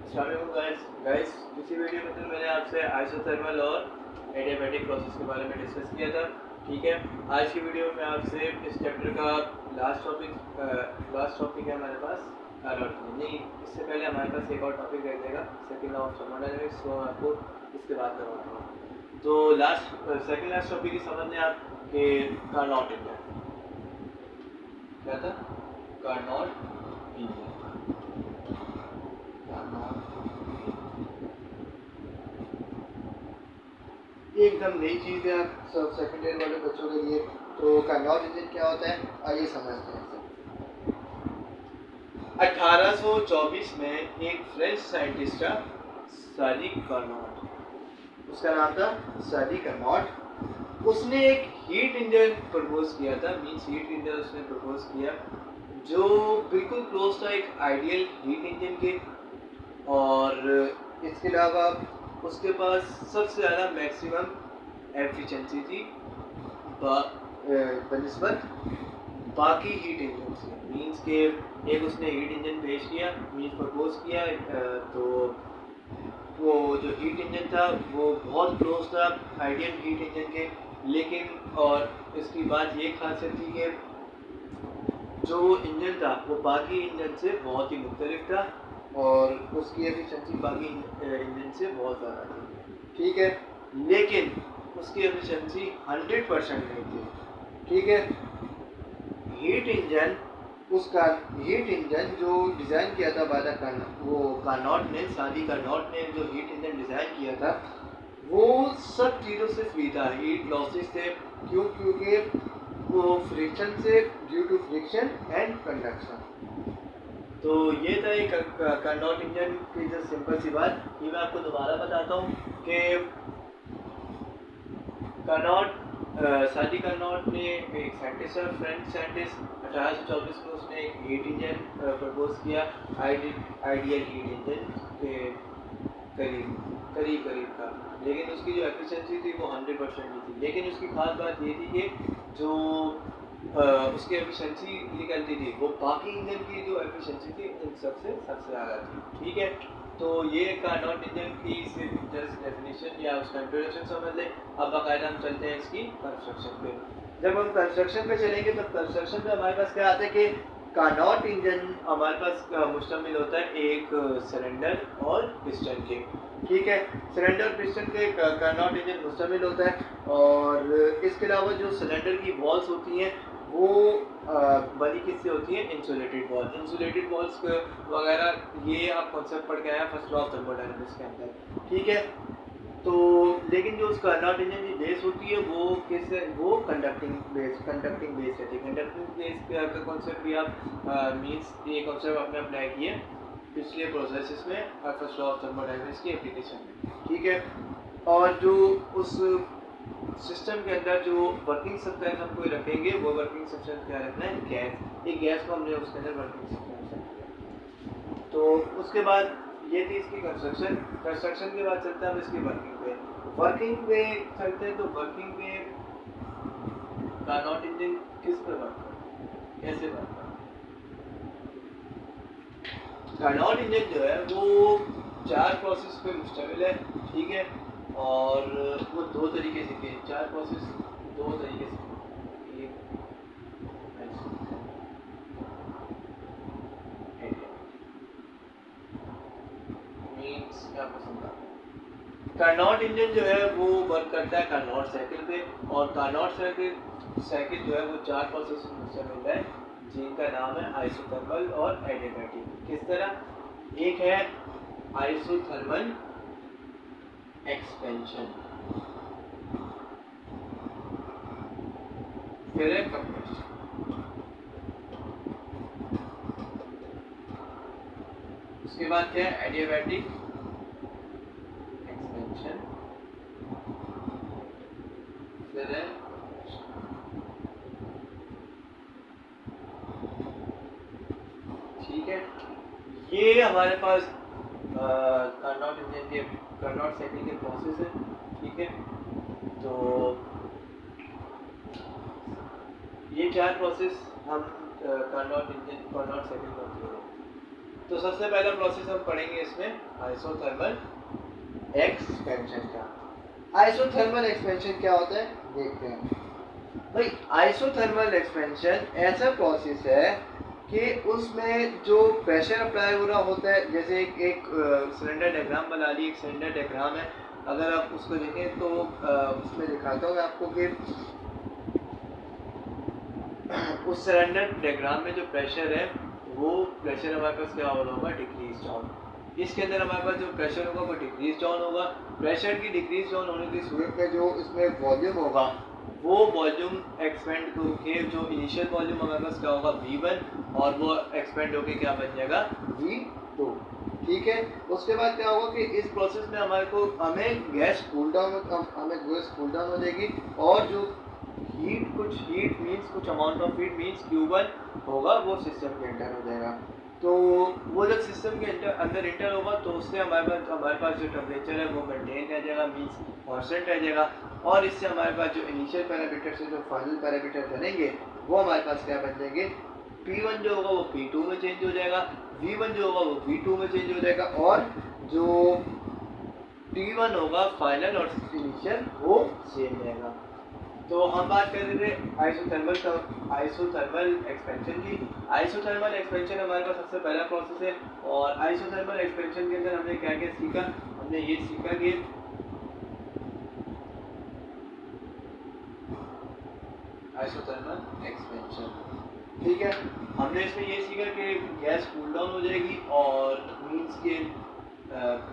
Guys पिछली video में तो मैंने आपसे आइसोथर्मल और एडियाबैटिक प्रोसेस के बारे में डिस्कस किया था। ठीक है, आज की वीडियो में आपसे इस चैप्टर का लास्ट टॉपिक है हमारे पास कार्नोट नहीं, इससे पहले हमारे पास एक और टॉपिक रह जाएगा सेकंड लॉ ऑफ थर्मोडायनामिक्स, वो मैं आपको इसके बाद करवाता हूँ। तो सेकंड लास्ट टॉपिक ही समझ लें आप कि कार्नोट इंजन क्या था। कार्नोट इंजन एकदम नई चीज़ है आप सब सेकेंड ईयर वाले बच्चों के लिए। तो कार्नोट इंजन क्या होता है आइए समझते हैं। 1824 में एक फ्रेंच साइंटिस्ट था सादी कार्नोट, उसका नाम था सादी कार्नोट। उसने एक हीट इंजन प्रपोज किया था, मींस हीट इंजन उसने प्रपोज किया जो बिल्कुल क्लोज था एक आइडियल हीट इंजन के, और इसके अलावा उसके पास सबसे ज़्यादा मैक्सिमम एफिशिएंसी थी बनिस्बत बाकी हीट इंजन से। मींस के एक उसने हीट इंजन पेश किया, मींस प्रपोज किया, तो वो जो हीट इंजन था वो बहुत क्लोज था आइडियल हीट इंजन के, लेकिन और इसकी बात ये खासियत थी कि जो इंजन था वो बाकी इंजन से बहुत ही मुख्तलिफ था और उसकी एफिशिएंसी बाकी इंजन से बहुत ज़्यादा थी। ठीक है, लेकिन उसकी एफिशिएंसी 100% नहीं थी। ठीक है, हीट इंजन जो डिज़ाइन किया था वो कार्नोट ने, सादी कार्नोट ने जो हीट इंजन डिज़ाइन किया था वो सब चीज़ों से फ्री था, हीट लॉसेस थे। क्यों? क्योंकि वो फ्रिक्शन से, due to friction and conduction. तो ये था एक कार्नोट इंजन की जो सिंपल सी बात। ये मैं आपको दोबारा बताता हूँ कि सादी कार्नोट ने एक साइंटिस्ट है, फ्रेंच साइंटिस्ट, 1824 में उसने एक हीट इंजन प्रपोज किया, आइडियल हीट इंजन के करीब था, लेकिन उसकी जो एफिशिएंसी थी वो 100% नहीं थी। लेकिन उसकी खास बात ये थी कि जो उसकी एफिशिएंसी निकलती थी वो बाकी इंजन की जो एफिशिएंसी थी इन सबसे ज़्यादा थी। ठीक है, तो ये कार्नोट इंजन की सिर्फ जस्ट डेफिनेशन या उसका इंट्रोडक्शन समझ लें। अब बाकायदा हम चलते हैं इसकी कंस्ट्रक्शन पे। जब हम कंस्ट्रक्शन पे चलेंगे तो कंस्ट्रक्शन पे हमारे पास क्या आता है कि कार्नोट इंजन हमारे पास मुश्तमिल होता है एक सिलेंडर और पिस्टन के। ठीक है, सिलेंडर पिस्टन के कार्नोट इंजन मुश्तमिल होता है, और इसके अलावा जो सिलेंडर की वॉल्स होती हैं वो बनी किससे होती हैं? इंसुलेटेड वॉल्स वगैरह, ये आप कॉन्सेप्ट पढ़ के आए हैं फर्स्ट लॉ ऑफ थर्मोडायनामिक्स के अंदर। ठीक है, तो लेकिन जो उसका कार्नोट इंजन की बेस होती है वो किस है? वो कंडक्टिंग बेस रहती है। कंडक्टिंग बेस का कॉन्सेप्ट भी आप मींस ये कॉन्सेप्ट आपने अप्लाई किए पिछले प्रोसेसेस में फर्स्ट लॉ ऑफ थर्मोडायनामिक्स की एप्लीकेशन में। ठीक है, और जो उस सिस्टम के अंदर जो वर्किंग सब्सटेंस हम कोई रखेंगे वो वर्किंग सब्सटेंस क्या रखना है? गैस। एक गैस को हमने उसके अंदर वर्किंग सब्सटेंस रखा। तो उसके बाद ये थी इसकी कंस्ट्रक्शन के बाद चलते हैं हम इसकी वर्किंग पे चलते हैं। तो वर्किंग पे कार्नोट इंजन किस पर वर्क करता है, कैसे वर्क करता है? कार्नोट इंजन जो है वो 4 प्रोसेस पे मुश्तमिल है। ठीक है, और वो 2 तरीके से किए, 4 प्रोसेस 2 तरीके से। कार्नोट इंजन जो है वो वर्क करता है कार्नोट साइकिल पे, और कार्नोट साइकिल जो है वो 4 प्रोसेस से मुश्तमिल है जिनका नाम है आइसोथर्मल और एडियाबैटिक। किस तरह? एक है आइसोथर्मल एक्सपेंशन, फिर है कंप्रेशन, उसके बाद क्या है? एडियाबैटिक एक्सपेंशन, फिर है ठीक है, ये हमारे पास कार्नोट इंजन के कार्नोट साइकिल के प्रोसेस है। ठीक है, तो ये 4 प्रोसेस हम कार्नोट साइकिल में उपयोग होते हैं। तो सबसे पहला प्रोसेस हम पढ़ेंगे इसमें आइसोथर्मल एक्सपेंशन का। आइसोथर्मल एक्सपेंशन क्या होता है देखते हैं भाई। आइसोथर्मल एक्सपेंशन ऐसा प्रोसेस है कि उसमें जो प्रेशर अप्लाई हो रहा होता है, जैसे एक सिलेंडर डायग्राम बना ली, एक सिलेंडर डायग्राम है, अगर आप उसको देखें तो उसमें दिखाता हूँ आपको कि उस सिलेंडर डायग्राम में जो प्रेशर है वो प्रेशर हमारे पास क्या हो रहा होगा, डिक्रीज डाउन। इसके अंदर हमारे पास जो प्रेशर होगा वो डिक्रीज डाउन होगा। प्रेशर की डिक्रीज डाउन होने की सूरत में जो इसमें वॉल्यूम होगा वो वॉल्यूम एक्सपेंड होकर जो इनिशियल वॉल्यूम हमारे पास क्या होगा V1 और वो एक्सपेंड होकर क्या बन जाएगा V2। ठीक है, उसके बाद क्या होगा कि इस प्रोसेस में हमें गैस कूल डाउन हो जाएगी और जो कुछ हीट मींस कुछ amount of heat means Q1 होगा वो सिस्टम के अंदर हो जाएगा। तो वो जब सिस्टम के अंदर इंटर होगा तो उससे हमारे पास जो टेम्परेचर है वो मेंटेन रह जाएगा, मींस कांस्टेंट रह जाएगा। और इससे हमारे पास जो इनिशियल पैरामीटर से जो फाइनल पैरामीटर बनेंगे वो हमारे पास क्या बन जाएंगे, P1 जो होगा वो P2 में चेंज हो जाएगा, V1 जो होगा वो V2 में चेंज हो जाएगा और जो T1 होगा फाइनल और इनिशियल वो सेम रहेगा। तो हम बात कर रहे थे आइसोथर्मल एक्सपेंशन की। आइसोथर्मल एक्सपेंशन हमारे पास सबसे पहला प्रोसेस है और आइसोथर्मल एक्सपेंशन के अंदर हमने क्या क्या सीखा, हमने ये सीखा कि आइसोथर्मल एक्सपेंशन, ठीक है, हमने इसमें ये सीखा कि गैस कूल डाउन हो जाएगी और मींस के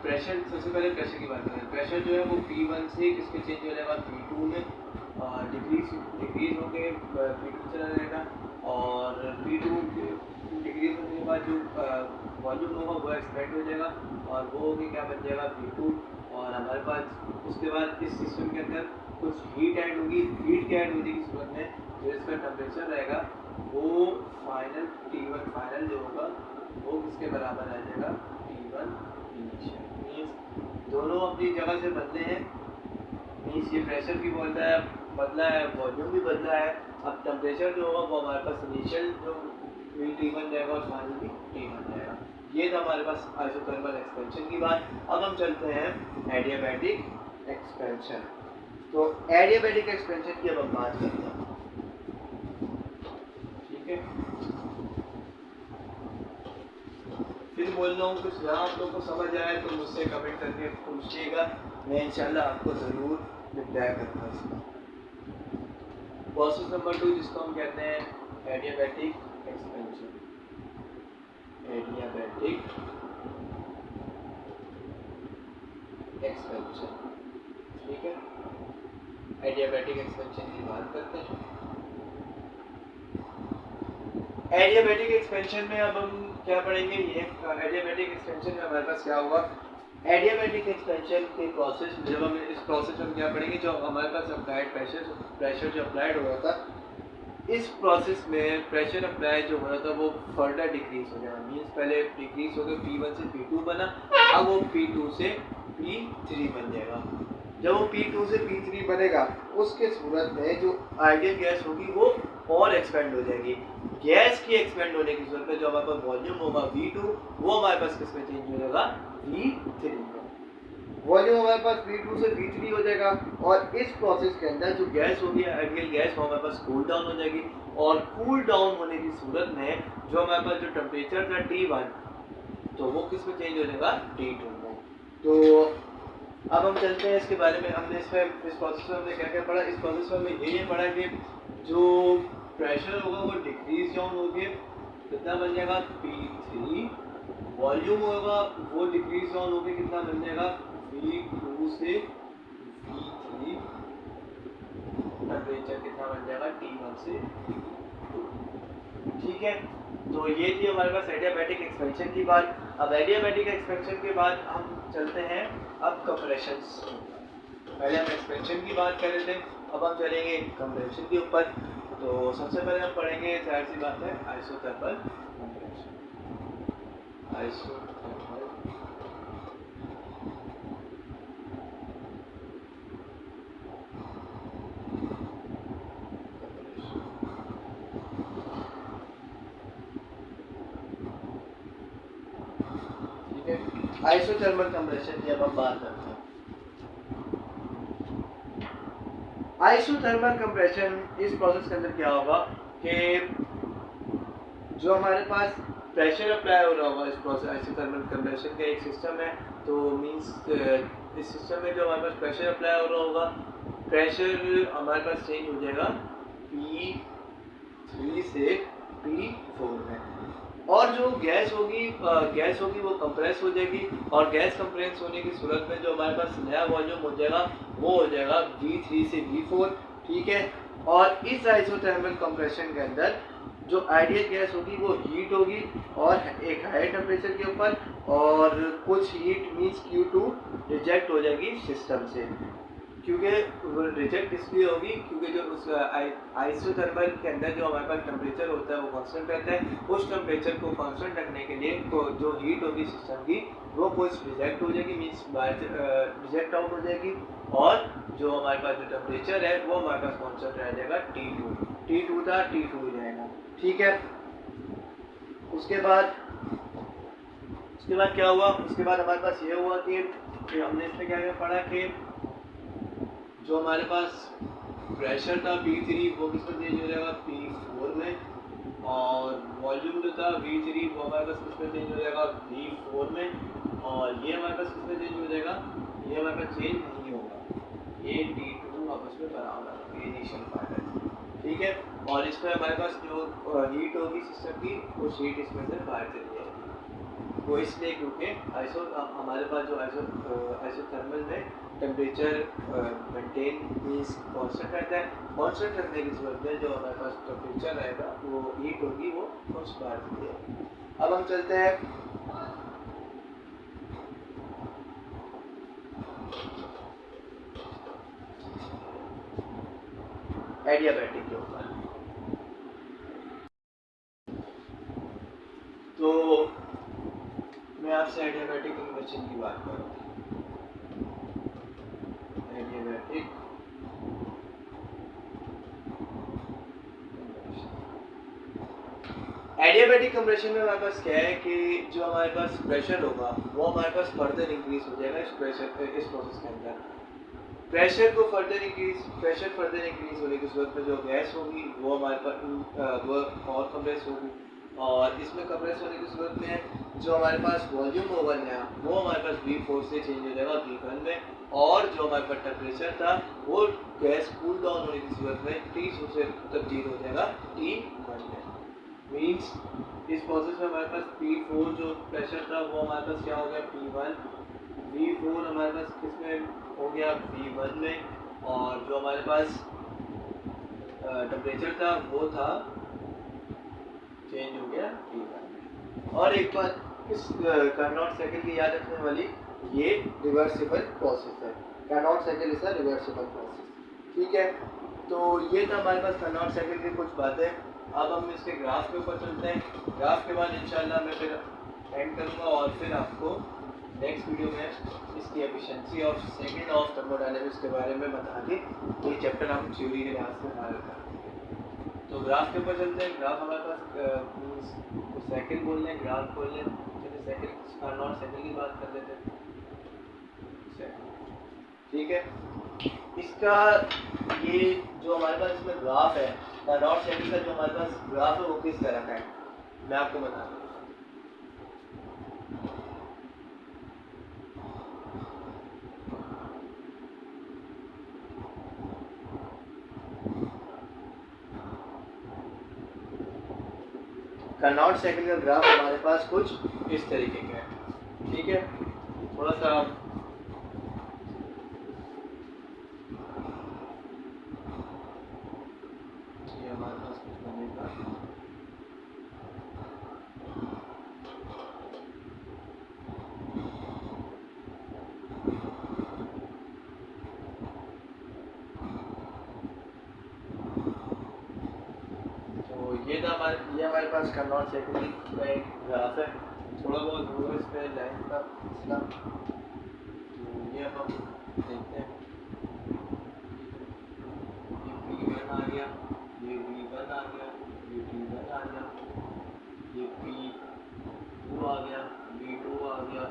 प्रेशर, सबसे पहले प्रेशर की बात करें, प्रेशर जो है वो P1 से किसके चेंज हो जाएगा, P2 में, डिक्रीज होके P2 चला जाएगा और P2 डिक्रीज होने के बाद जो वॉल्यूम होगा वो एक्सपेंड हो जाएगा और वो होके क्या बन जाएगा P2। और हमारे पास उसके बाद इस सिस्टम के अंदर कुछ हीट ऐड होगी, हीट के ऐड होने की सूरत में जो इसका टेम्परेचर रहेगा वो फाइनल T1 फाइनल जो होगा वो किसके बराबर आ जाएगा, T1 इनिशियल। मीन्स दोनों अपनी जगह से बदले हैं, मीन्स ये प्रेशर भी बदला है, वॉल्यूम भी बदला है। अब टेम्परेचर जो होगा वो हमारे पास इनिशियल जो T1 जाएगा और फाइनल भी T1 जाएगा। ये था हमारे पास आइसोथर्मल एक्सपेंशन की बात। अब हम चलते हैं एडियाबैटिक एक्सपेंशन। तो एडियाबैटिक एक्सपेंशन की अब हम बात करते हैं, ठीक है। फिर बोल रहा हूँ कुछ यहाँ आप लोग को समझ आए तो मुझसे कमेंट करके पूछिएगा, मैं इंशाल्लाह आपको ज़रूर रिप्लाई करूँगा इसका। प्रोसेस नंबर 2 जिसको हम कहते हैं एडियाबैटिक एक्सपेंशन, एडियाबैटिक एक्सपेंशन, ठीक है। एडियाबैटिक एक्सपेंशन की बात करते हैं। एडियाबैटिक एक्सपेंशन में अब हम क्या पढ़ेंगे, ये एडियाबैटिक एक्सपेंशन में हमारे पास क्या होगा, एडियाबैटिक एक्सपेंशन के प्रोसेस में जब हम इस प्रोसेस में क्या पढ़ेंगे, जो हमारे पास अप्लाइड प्रेशर जो अप्लाइड हो रहा था, इस प्रोसेस में प्रेशर अप्लाई जो हो रहा था वो फर्दर डिक्रीज हो जाएगा। मीन्स पहले डिक्रीज हो गया, P1 से P2 बना, अब वो P2 से P3 बन जाएगा। जब वो P2 से P3 बनेगा उसके सूरत में जो आइडियल गैस होगी वो और एक्सपेंड हो जाएगी। गैस की एक्सपेंड होने की सूरत में जो हमारे पास वॉल्यूम होगा V2 वो हमारे पास किस में चेंज हो जाएगा, V3 में। वॉल्यूम हमारे पास V2 से V3 हो जाएगा और इस प्रोसेस के अंदर जो गैस होगी आइडियल गैस वो हमारे पास कूल डाउन हो जाएगी और कूल डाउन होने की सूरत में जो हमारे पास जो टेम्परेचर था T1 तो वो किस में चेंज हो जाएगा, T2 में। तो अब हम चलते हैं इसके बारे में, हमने इस प्रोसेस में हमने क्या क्या पढ़ा। इस प्रोसेस में हमने ये पढ़ा कि जो प्रेशर होगा वो डिक्रीज डाउन हो गया, कितना बन जाएगा P3, वॉल्यूम होगा वो डिक्रीज डाउन हो गया, कितना बन जाएगा V2 से V3, टेम्परेचर कितना बन जाएगा T1 से T2, ठीक है। तो ये थी हमारे पास एडियाबैटिक एक्सपेंशन की बात। अब एडियाबैटिक एक्सपेंशन के बाद हम चलते हैं अब कंप्रेशन। पहले हम एक्सपेंशन की बात कर रहे थे, अब हम चलेंगे कंप्रेशन के ऊपर। तो सबसे पहले हम पढ़ेंगे, जाहिर सी बात है, आइसोथर्मल कंप्रेशन। आइसोथर्मल है। आइसोथर्मल कंप्रेशन की अब हम बात करते हैं। आइसोथर्मल कंप्रेशन, इस प्रोसेस के अंदर क्या होगा कि जो हमारे पास प्रेशर अप्लाई हो रहा होगा इस प्रोसेस आइसोथर्मल कंप्रेशन का एक सिस्टम है, तो मींस इस सिस्टम में जो हमारे पास प्रेशर अप्लाई हो रहा होगा, प्रेशर हमारे पास चेंज हो जाएगा P3 से P4 में, और जो गैस होगी वो कंप्रेस हो जाएगी, और गैस कंप्रेस होने की सूरत में जो हमारे पास नया वॉल्यूम हो जाएगा वो हो जाएगा V3 से V4, ठीक है। और इस आइसोथर्मल कंप्रेशन के अंदर जो आइडियल गैस होगी वो हीट होगी और एक हाई टेम्परेचर के ऊपर, और कुछ हीट मींस Q2 रिजेक्ट हो जाएगी सिस्टम से, क्योंकि रिजेक्ट इसलिए होगी क्योंकि जो उस आइसोथर्मल के अंदर जो हमारे पास टेम्परेचर होता है वो कांस्टेंट रहता है। उस टेम्परेचर को कांस्टेंट रखने के लिए तो जो हीट होगी सिस्टम की वो कुछ रिजेक्ट हो जाएगी, मींस रिजेक्ट आउट हो जाएगी, और जो हमारे पास जो टेम्परेचर है वो हमारे पास कांस्टेंट रह जाएगा T2 था T2 ही रहेगा, ठीक है। उसके बाद क्या हुआ, उसके बाद हमारे पास ये हुआ कि हमने इसमें क्या पढ़ा कि जो हमारे पास प्रेशर था P3 वो किसमें चेंज हो जाएगा P4 में, और वॉल्यूम जो था V3 वो हमारे पास किसमें चेंज हो जाएगा V4 में, और ये हमारे पास किसमें चेंज हो जाएगा, ये हमारे पास चेंज नहीं होगा, ये T2 आपस में बराबर होगा, ये इनिशियल पार्ट है, ठीक है। और इसमें हमारे पास जो हीट होगी सिस्टम की वो हीट इसमें से बाहर चली जाएगी, वो इसलिए क्योंकि हमारे पास जो आइसोथर्मल में टेम्परेचर मेंटेन मींस कांस्टेंट रहता है, कांस्टेंट रखने की सूरत में जो हमारे पास टेम्परेचर रहेगा वो हीट होगी वो कुछ बाहर चली जाएगी। अब हम चलते हैं एडियाबैटिक के ऊपर। तो मैं आपसे एडियाबैटिक कंप्रेशन की बात करूँ। एडियाबैटिक कंप्रेशन में हमारे पास क्या है कि जो हमारे पास प्रेशर होगा वो हमारे पास फर्दर इंक्रीज हो जाएगा इस प्रोसेस के अंदर। प्रेशर फर्दर इंक्रीज होने की सूरत में जो गैस होगी वो हमारे पास वो और कंप्रेस होगी, और इसमें कंप्रेस होने की सूरत में जो हमारे पास वॉल्यूम होगा नया वो हमारे पास V4 से चेंज हो जाएगा V1 में, और जो हमारे पास टेम्परेचर था वो गैस कूल डाउन होने की सूरत में T2 से तब्दील हो जाएगा T1 में। मीन्स इस प्रोसेस में हमारे पास P4 जो प्रेशर था वो हमारे पास क्या हो गया P1, V4 हमारे पास किसमें हो गया V1 में, और जो हमारे पास टेम्परेचर था वो था चेंज हो गया T1 में। और एक बात इस कार्नोट साइकिल की याद रखने वाली, ये रिवर्सिबल प्रोसेस है, Carnot cycle is a reversible process, ठीक है। तो ये था हमारे पास कार्नोट साइकिल की कुछ बातें। अब हम इसके ग्राफ के ऊपर चलते हैं। ग्राफ के बाद इंशाल्लाह मैं फिर एंड करूँगा और फिर आपको नेक्स्ट वीडियो में इसकी efficiency of second of thermodynamics के बारे में बता दी। ये चैप्टर हम थ्योरी के लिहाज से हल करेंगे। तो ग्राफ के ऊपर चलते हैं। ग्राफ हमारे पास सेकंड बोल लें, ग्राफ बोल लें, चलिए सेकंड कार्नोट साइकिल की बात कर लेते हैं, ठीक है। इसका ये जो हमारे पास इसमें ग्राफ है कार्नोट साइकिल का, जो हमारे पास ग्राफ है वो किस तरह का है मैं आपको बता दूँ। कार्नोट साइकिल का ग्राफ हमारे पास कुछ इस तरीके का है, ठीक है। थोड़ा सा ये हमारे पास कुछ बनेगा, ये हमारे पास कार्नोट साइकिल का एक ग्राफ है। थोड़ा बहुत दूर इस पे लाइन का मसला, तो ये अब हम देखते हैं। ये P1 आ गया, ये V1 आ गया, ये T1 आ गया, ये P2 आ गया, V2 आ गया,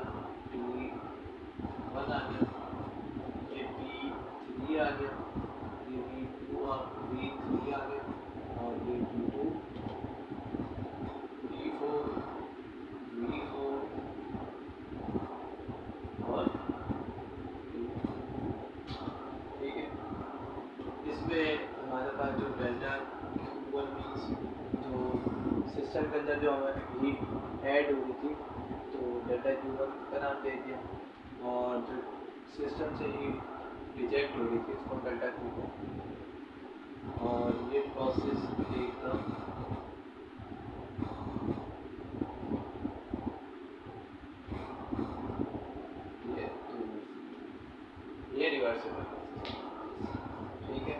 ऐड हो रही थी, तो डेल्टा Q1 का नाम दे दिया, और जो सिस्टम से ही रिजेक्ट हो रही थी इसको डेल्टा Q2, और ये प्रोसेस एकदम ये रिवर्सिबल प्रोसेस, ठीक है।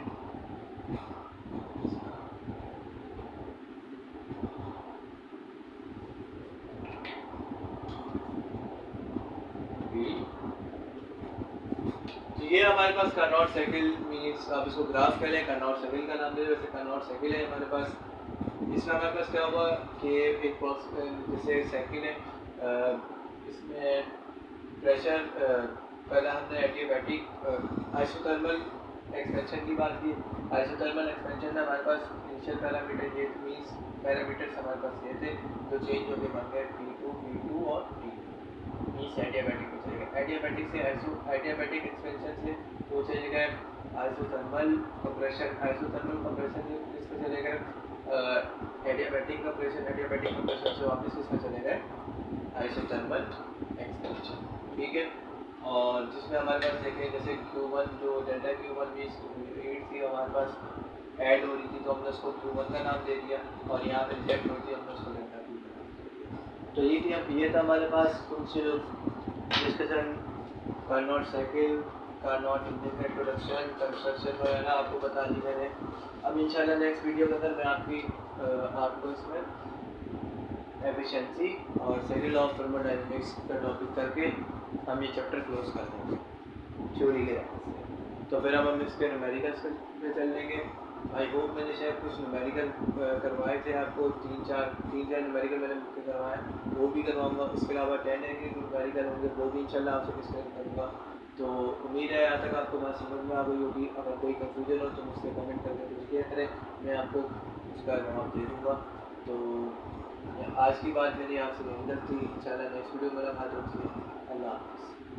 तो ये हमारे पास कार्नोट साइकिल मीन्स, आप इसको ग्राफ कह लें, कार्नोट साइकिल का नाम दे, वैसे कार्नोट साइकिल है हमारे पास। इसमें हमारे पास क्या हुआ कि एक जैसे साइकिल है, इसमें प्रेशर, पहले हमने एडियाबैटिक आइसोथर्मल एक्सपेंशन की बात की। आइसोथर्मल एक्सपेंशन में हमारे पास इनिशियल पैरामीटर ये मीन्स पैरामीटर्स हमारे पास ये थे जो चेंज होकर बन गए P2 और P मीन्स एडियाबैटिक में चले गए। एडियाबैटिक से एडियाबैटिक एक्सपेंशन से वो चले गए आइसोथर्मल कंप्रेशन, आइसोथर्मल कंप्रेशन से इसमें चले गए एडियाबैटिक कंप्रेशन से वापस इसमें चले गए आइसोथर्मल एक्सपेंशन, ठीक है। और जिसमें हमारे पास देखें जैसे Q1 जो डेल्टा Q1 भी हीट थी हमारे पास ऐड हो रही थी, तो हमने उसको Q1 का नाम दे दिया, और यहाँ पे रिजेक्ट हो रही थी हमने उसको डेल्टा Q का नाम दे दिया। तो ये था हमारे पास कुछ discussion Carnot cycle, Carnot engine का इंट्रोडक्शन, कंस्ट्रक्शन वगैरह आपको बता दी मैंने। अब इंशाल्लाह नेक्स्ट वीडियो के अंदर मैं आपको इसमें एफिशिएंसी और सेकेंड लॉ ऑफ थर्मोडायनेमिक्स का टॉपिक करके हम ये चैप्टर क्लोज कर देंगे थ्योरी के रहने से। तो फिर हम इसके न्यूमेरिकल्स पे चल लेंगे। आई होप मैंने शायद कुछ न्यूमेरिकल करवाए थे आपको, तीन चार न्यूमेरिकल मैंने मुझे करवाए, वो भी करवाऊँगा। उसके अलावा 10 है कि न्यूमेरिकल होंगे, वो भी इंशाल्लाह आपसे डिस्कस करूँगा। तो उम्मीद है यहाँ तक आपको बात समझ में आ गई होगी। अगर कोई कंफ्यूजन हो तो मुझसे कमेंट करके पूछिए करें, मैं आपको उसका जवाब दे दूँगा। तो आज की बात मेरी आपसे यहीं तक थी। इंशाल्लाह नेक्स्ट वीडियो में मुलाकात होती है। अल्लाह हाफ़िज़।